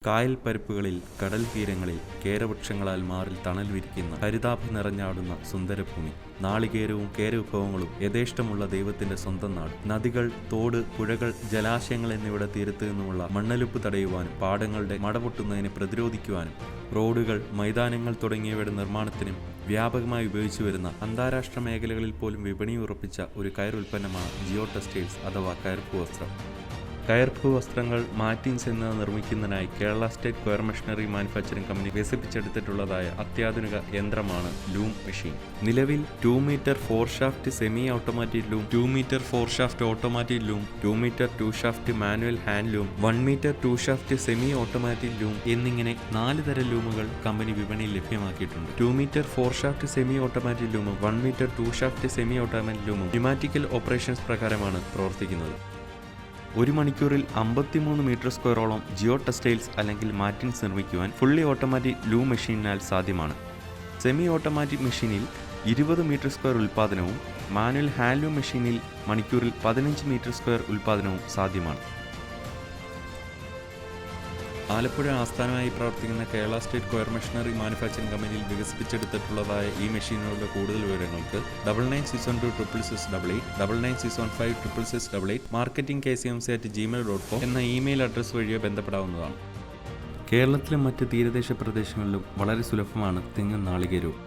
കായൽ പരപ്പുകളിൽ, കടൽ തീരങ്ങളിൽ കേരവൃക്ഷങ്ങളാൽ മാറിൽ തണൽ വിരിക്കുന്ന ഹരിതാഭ നിറഞ്ഞാടുന്ന സുന്ദരഭൂമി. നാളികേരവും കേരവിഭവങ്ങളും യഥേഷ്ടമുള്ള ദൈവത്തിന്റെ സ്വന്തം നാട്. നദികൾ, തോട്, പുഴകൾ, ജലാശയങ്ങൾ എന്നിവയുടെ തീരത്ത് നിന്നുമുള്ള മണ്ണൊലിപ്പ് തടയുവാനും പാടങ്ങളുടെ മടപൊട്ടുന്നതിനെ പ്രതിരോധിക്കുവാനും റോഡുകൾ, മൈതാനങ്ങൾ തുടങ്ങിയവയുടെ നിർമ്മാണത്തിനും വ്യാപകമായി ഉപയോഗിച്ചു വരുന്ന അന്താരാഷ്ട്ര മേഖലകളിൽ പോലും വിപണി ഉറപ്പിച്ച ഒരു കയർ ഉൽപ്പന്നമാണ് ജിയോ ടെക്സ്റ്റൈൽസ് അഥവാ കയർപ്പ് വസ്ത്രം. കയർപ്പ് വസ്ത്രങ്ങൾ മാറ്റിൻസ് എന്നിവ നിർമ്മിക്കുന്നതിനായി Kerala state coir machinery manufacturing company വികസിപ്പിച്ചെടുത്തിട്ടുള്ളതായ അത്യാധുനിക യന്ത്രമാണ് ലൂം മെഷീൻ. നിലവിൽ 2 metre 4 shaft semi automatic loom, 2 metre 4 shaft automatic loom, 2 metre 2 shaft manual hand loom, 1 metre 2 shaft semi automatic loom എന്നിങ്ങനെ 4 തരം ലൂമുകൾ കമ്പനി വിപണിയിൽ ലഭ്യമാക്കിയിട്ടുണ്ട്. 2 മീറ്റർ 4 ഷാഫ്റ്റ് സെമി ഓട്ടോമാറ്റിക് ലൂമും 1 മീറ്റർ 2 ഷാഫ്റ്റ് സെമി ഓട്ടോമാറ്റിക് ലൂമും ന്യൂമാറ്റിക്കൽ ഓപ്പറേഷൻസ് പ്രകാരമാണ് പ്രവർത്തിക്കുന്നത്. 1 മണിക്കൂറിൽ 53 മീറ്റർ സ്ക്വയറോളം ജിയോ ടെക്സ്റ്റൈൽസ് അല്ലെങ്കിൽ മാറ്റിൻസ് നിർമ്മിക്കുവാൻ ഫുള്ളി ഓട്ടോമാറ്റിക് ലൂം മെഷീനാൽ സാധ്യമാണ്. സെമി ഓട്ടോമാറ്റിക് മെഷീനിൽ 20 മീറ്റർ സ്ക്വയർ ഉൽപ്പാദനവും മാനുവൽ ഹാൻഡ് ലൂം മെഷീനിൽ മണിക്കൂറിൽ 15 മീറ്റർ സ്ക്വയർ ഉൽപ്പാദനവും സാധ്യമാണ്. ആലപ്പുഴ ആസ്ഥാനമായി പ്രവർത്തിക്കുന്ന Kerala state coir machinery manufacturing കമ്പനിയിൽ വികസിപ്പിച്ചെടുത്തിട്ടുള്ളതായ ഈ മെഷീനുകളുടെ കൂടുതൽ വിവരങ്ങൾക്ക് 9961266888, 9961566688, marketing@KSCMMC@gmail.com എന്ന ഇമെയിൽ അഡ്രസ് വഴിയോ ബന്ധപ്പെടാവുന്നതാണ്. കേരളത്തിലും മറ്റ് തീരദേശ പ്രദേശങ്ങളിലും വളരെ സുലഭമാണ് തെങ്ങും നാളികേരവും.